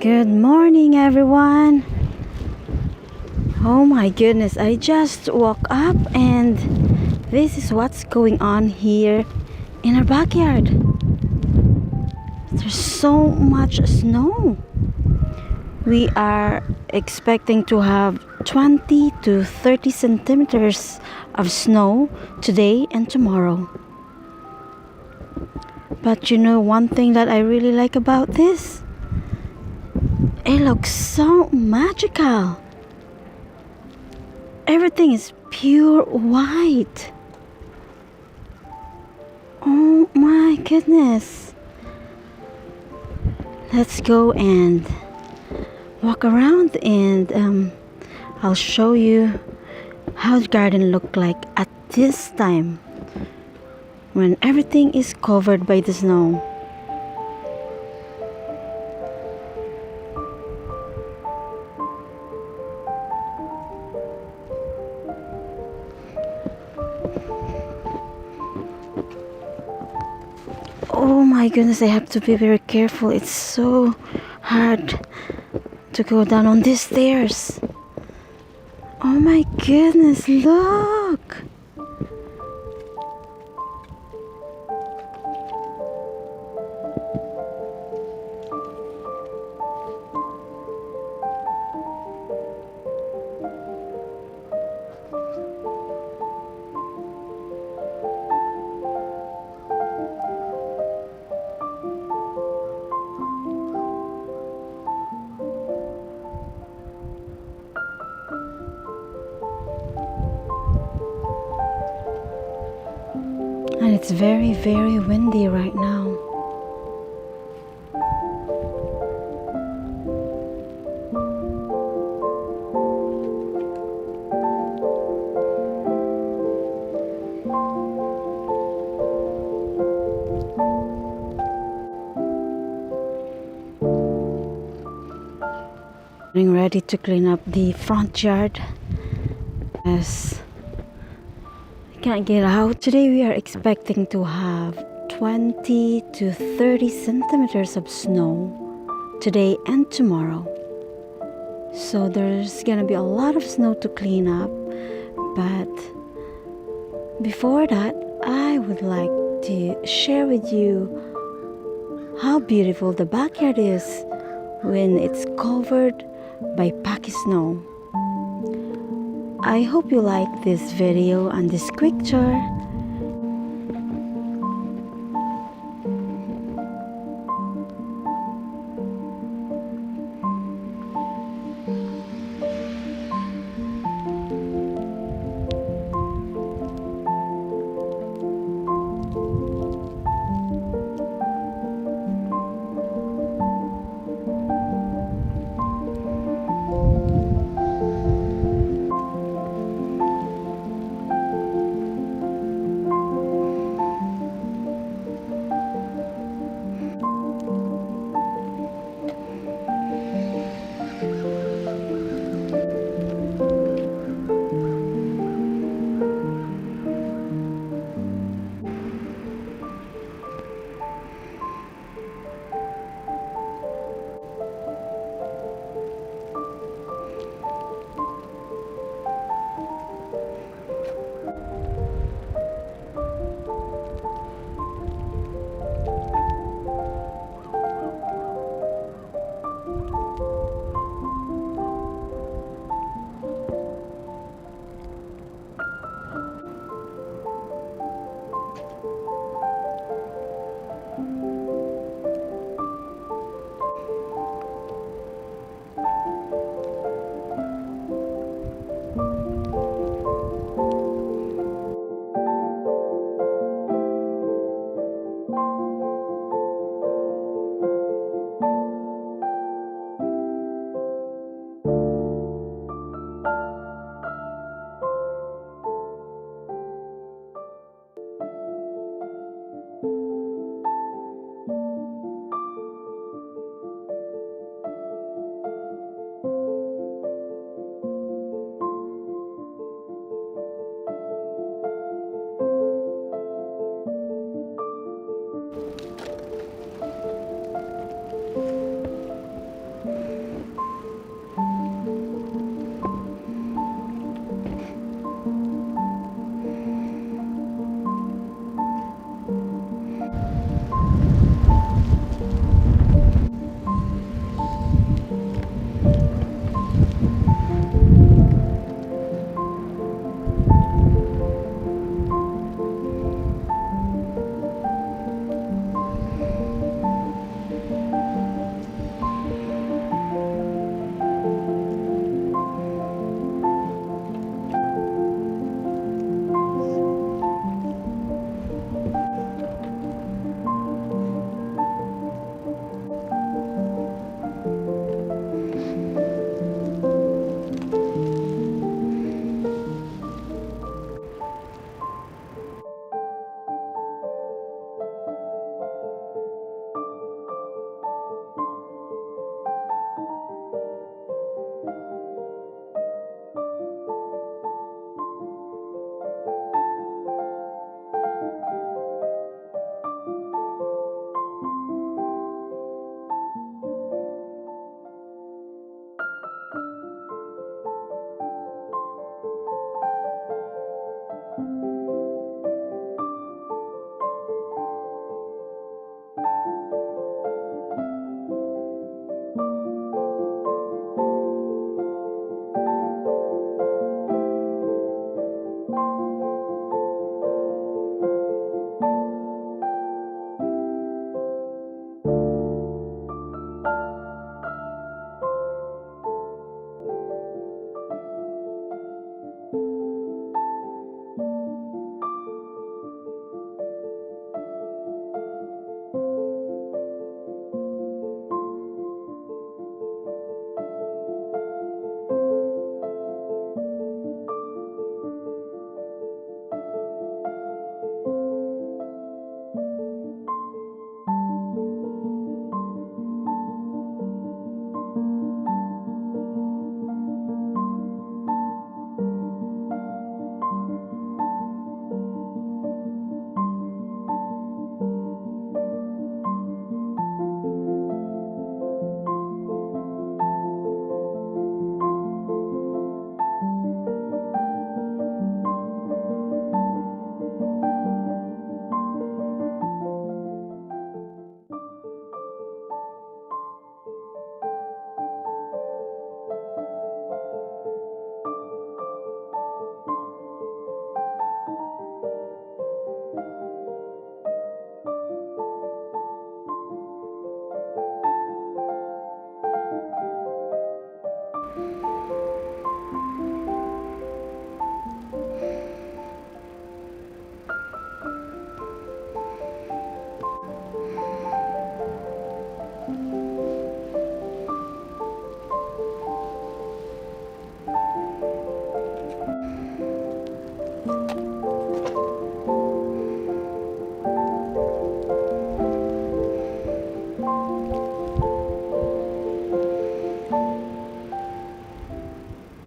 Good morning, everyone. Oh my goodness, I just woke up and this is what's going on here in our backyard. There's so much snow. We are expecting to have 20 to 30 centimeters of snow today and tomorrow. But you know one thing that I really like about this? It looks so magical. Everything is pure white. Oh my goodness. Let's go and walk around and I'll show you how the garden looked like at this time when everything is covered by the snow. Oh my goodness, I have to be very careful. It's so hard to go down on these stairs. Oh my goodness, look! And it's very, very windy right now. Getting ready to clean up the front yard as can't get out. Today we are expecting to have 20 to 30 centimeters of snow today and tomorrow. So there's gonna be a lot of snow to clean up. But before that, I would like to share with you how beautiful the backyard is when it's covered by packy snow. I hope you like this video and this quick tour